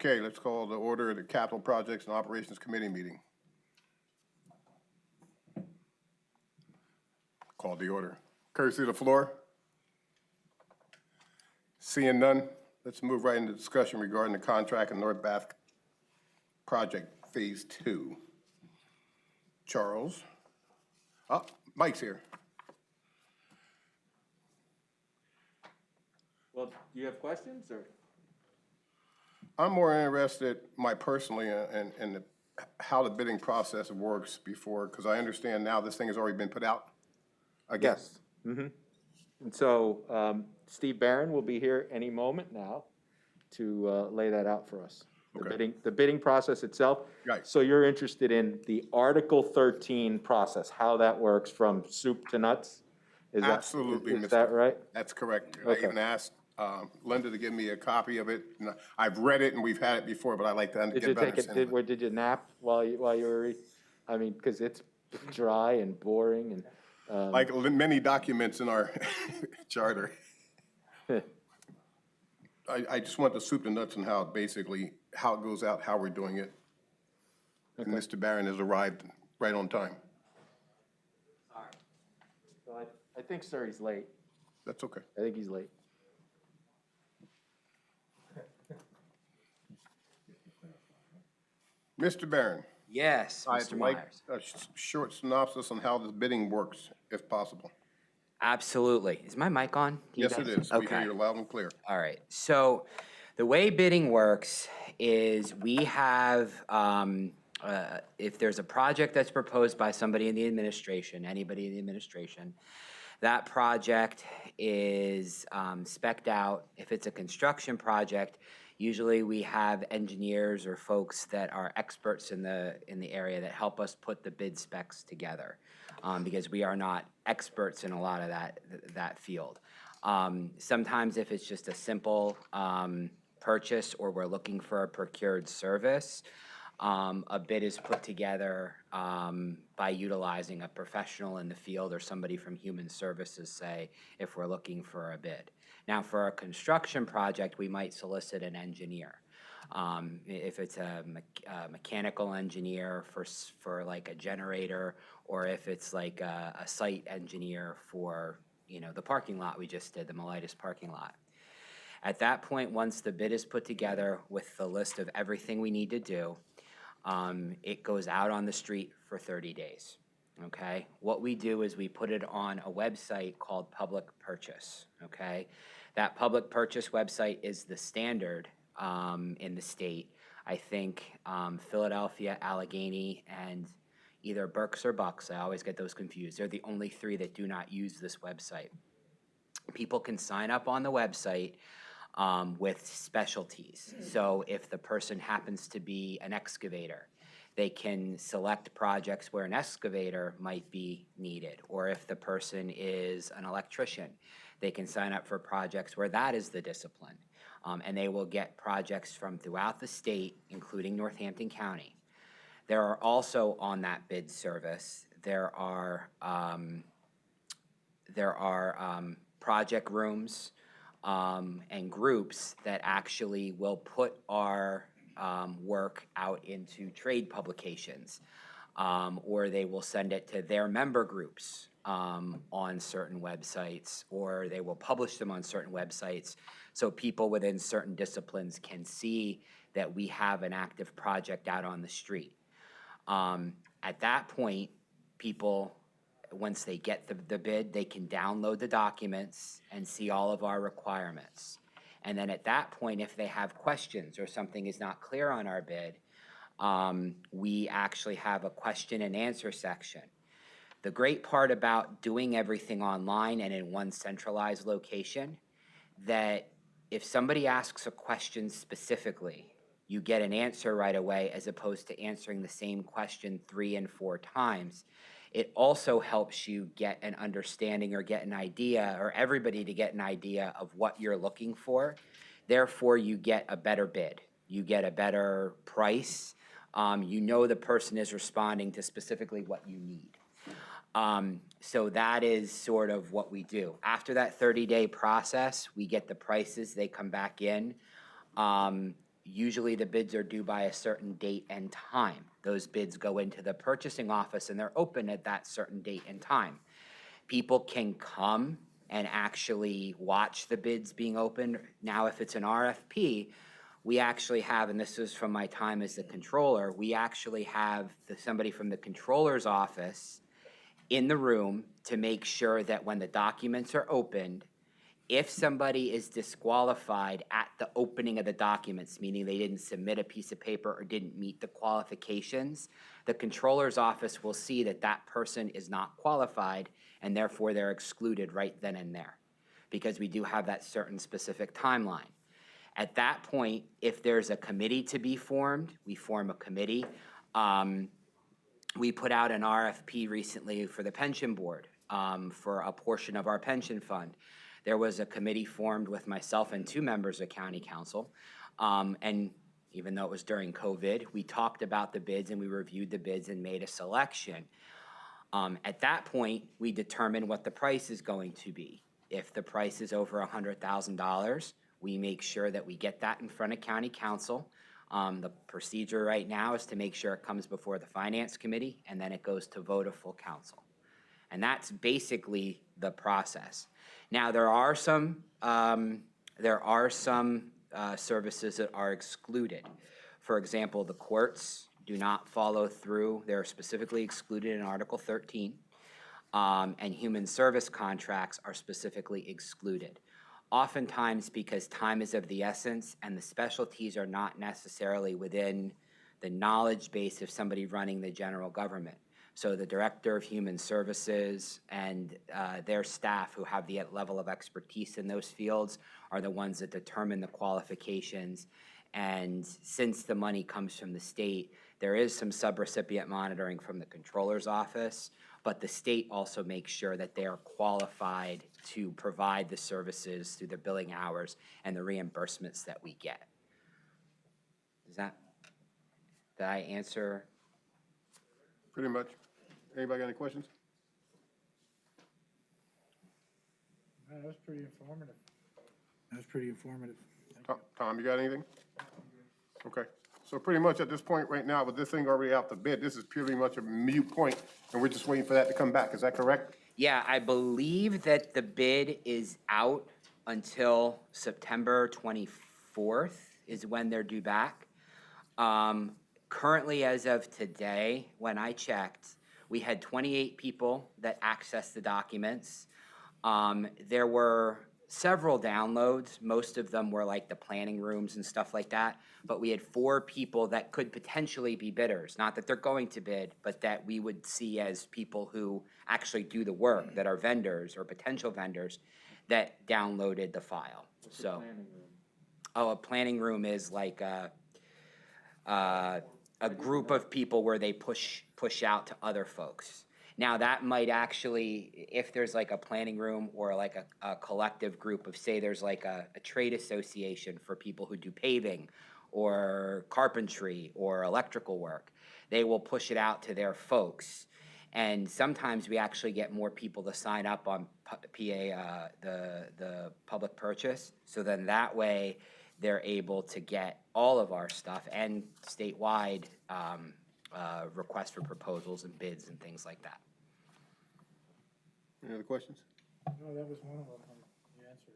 Okay, let's call the order of the Capital Projects and Operations Committee meeting. Call the order. Courtesy of the floor. Seeing none, let's move right into discussion regarding the contract in North Bath Project Phase 2. Charles. Oh, Mike's here. Well, do you have questions or? I'm more interested, personally, in how the bidding process works before, because I understand now this thing has already been put out again. Yes. And so Steve Barron will be here any moment now to lay that out for us. Okay. The bidding process itself. Right. So you're interested in the Article 13 process, how that works from soup to nuts? Absolutely, Is that right? That's correct. Okay. I even asked Linda to give me a copy of it. And I've read it and we've had it before, but I like to get better understanding. Did you nap while you were, I mean, because it's dry and boring and. Like many documents in our charter. I just want the soup to nuts and how it goes out, how we're doing it. And Mr. Barron has arrived right on time. Sorry. So I think, sir, he's late. That's okay. I think he's late. Mr. Barron. Yes, I'd Mr. like Myers. a short synopsis on how this bidding works, if possible. Absolutely. Is my mic on? Yes, it is. We hear Okay. you loud and clear. All right. So the way bidding works is we have, if there's a project that's proposed by somebody in the administration, anybody in the administration, that project is spec'd out. If it's a construction project, usually we have engineers or folks that are experts in the area that help us put the bid specs together, because we are not experts in a lot of that field. Sometimes if it's just a simple purchase or we're looking for a procured service, a bid is put together by utilizing a professional in the field or somebody from human services, say, if we're looking for a bid. Now, for a construction project, we might solicit an engineer. If it's a mechanical engineer for like a generator, or if it's like a site engineer for, the parking lot we just did, the Melitus parking lot. At that point, once the bid is put together with the list of everything we need to do, it goes out on the street for 30 days, okay? What we do is we put it on a website called Public Purchase, okay? That Public Purchase website is the standard in the state. I think Philadelphia, Allegheny, and either Berks or Bucks, I always get those confused. They're the only three that do not use this website. People can sign up on the website with specialties. So if the person happens to be an excavator, they can select projects where an excavator might be needed. Or if the person is an electrician, they can sign up for projects where that is the discipline. And they will get projects from throughout the state, including Northampton County. There are also on that bid service, there are project rooms and groups that actually will put our work out into trade publications, or they will send it to their member groups on certain websites, or they will publish them on certain websites so people within certain disciplines can see that we have an active project out on the street. At that point, people, once they get the bid, they can download the documents and see all of our requirements. And then at that point, if they have questions or something is not clear on our bid, we actually have a question and answer section. The great part about doing everything online and in one centralized location, that if somebody asks a question specifically, you get an answer right away as opposed to answering the same question 3 and 4 times. It also helps you get an understanding or get an idea, or everybody to get an idea of what you're looking for. Therefore, you get a better bid. You get a better price. You know the person is responding to specifically what you need. So that is sort of what we do. After that 30-day process, we get the prices, they come back in. Usually the bids are due by a certain date and time. Those bids go into the purchasing office and they're open at that certain date and time. People can come and actually watch the bids being opened. Now, if it's an RFP, we actually have, and this is from my time as the controller, we actually have somebody from the controller's office in the room to make sure that when the documents are opened, if somebody is disqualified at the opening of the documents, meaning they didn't submit a piece of paper or didn't meet the qualifications, the controller's office will see that that person is not qualified and therefore they're excluded right then and there, because we do have that certain specific timeline. At that point, if there's a committee to be formed, we form a committee. We put out an RFP recently for the pension board for a portion of our pension fund. There was a committee formed with myself and 2 members of county council. And even though it was during COVID, we talked about the bids and we reviewed the bids and made a selection. At that point, we determine what the price is going to be. If the price is over $100,000, we make sure that we get that in front of county council. The procedure right now is to make sure it comes before the finance committee and then it goes to vote of full council. And that's basically the process. Now, there are some services that are excluded. For example, the courts do not follow through. They're specifically excluded in Article 13. And human service contracts are specifically excluded. Oftentimes because time is of the essence and the specialties are not necessarily within the knowledge base of somebody running the general government. So the Director of Human Services and their staff who have the level of expertise in those fields are the ones that determine the qualifications. And since the money comes from the state, there is some subrecipient monitoring from the controller's office, but the state also makes sure that they are qualified to provide the services through the billing hours and the reimbursements that we get. Did I answer? Pretty much. Anybody got any questions? That was pretty informative. That was pretty informative. Tom, you got anything? Okay. So pretty much at this point right now, with this thing already out the bid, this is purely much a moot point, and we're just waiting for that to come back. Is that correct? Yeah, I believe that the bid is out until September 24th is when they're due back. Currently, as of today, when I checked, we had 28 people that accessed the documents. There were several downloads. Most of them were like the planning rooms and stuff like that. But we had 4 people that could potentially be bidders. Not that they're going to bid, but that we would see as people who actually do the work, that are vendors or potential vendors that downloaded the file. So, a planning room is like a group of people where they push out to other folks. Now, that might actually, if there's like a planning room or like a collective group of, say, there's like a trade association for people who do paving or carpentry or electrical work, they will push it out to their folks. And sometimes we actually get more people to sign up on the public purchase. So then that way they're able to get all of our stuff and statewide requests for proposals and bids and things like that. Any other questions? No, that was one of them. You answered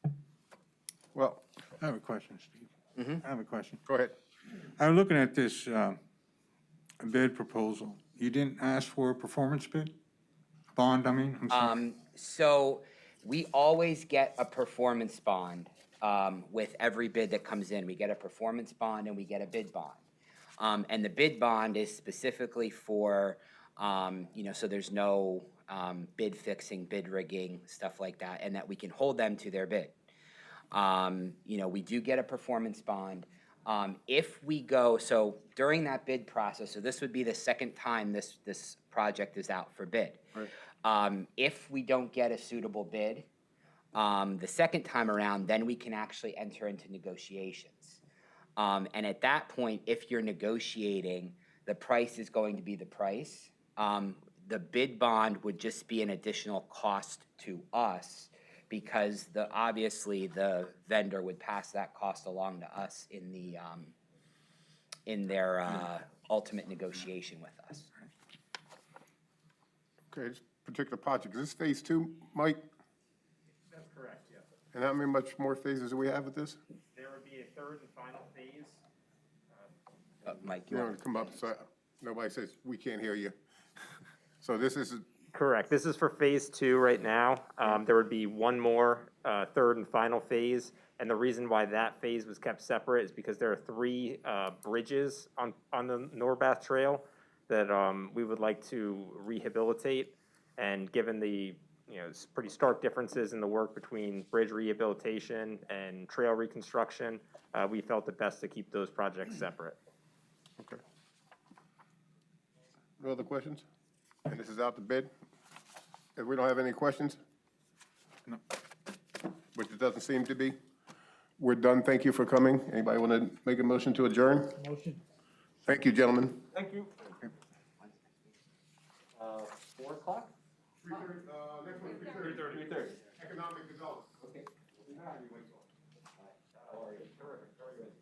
it. Well, I have a question, Steve. I have a question. go ahead. I'm looking at this bid proposal. You didn't ask for a performance bid? Bond, I mean? I'm sorry. So we always get a performance bond with every bid that comes in. We get a performance bond and we get a bid bond. And the bid bond is specifically for, so there's no bid fixing, bid rigging, stuff like that, and that we can hold them to their bid. We do get a performance bond. If we go, so during that bid process, so this would be the second time this project is out for bid. Right. If we don't get a suitable bid, the second time around, then we can actually enter into negotiations. And at that point, if you're negotiating, the price is going to be the price. The bid bond would just be an additional cost to us because obviously the vendor would pass that cost along to us in their ultimate negotiation with us. Okay, this particular project, is this phase two, Mike? That's correct, yes. And how many much more phases do we have with this? There would be a third and final phase. Mike, You want to come up so nobody says, we can't hear you. So this is, Correct. This is for phase two right now. There would be one more, third and final phase. And the reason why that phase was kept separate is because there are three bridges on the Norbath Trail that we would like to rehabilitate. And given the, pretty stark differences in the work between bridge rehabilitation and trail reconstruction, we felt it best to keep those projects separate. okay. No other questions? And this is out to bid? If we don't have any questions? No. Which it doesn't seem to be. We're done. Thank you for coming. Anybody want to make a motion to adjourn? Motion. Thank you, gentlemen. Thank you. 4 o'clock? 3:30, next one, 3:30. 3:30. Economic development. Okay. How are you? Terrific, very good.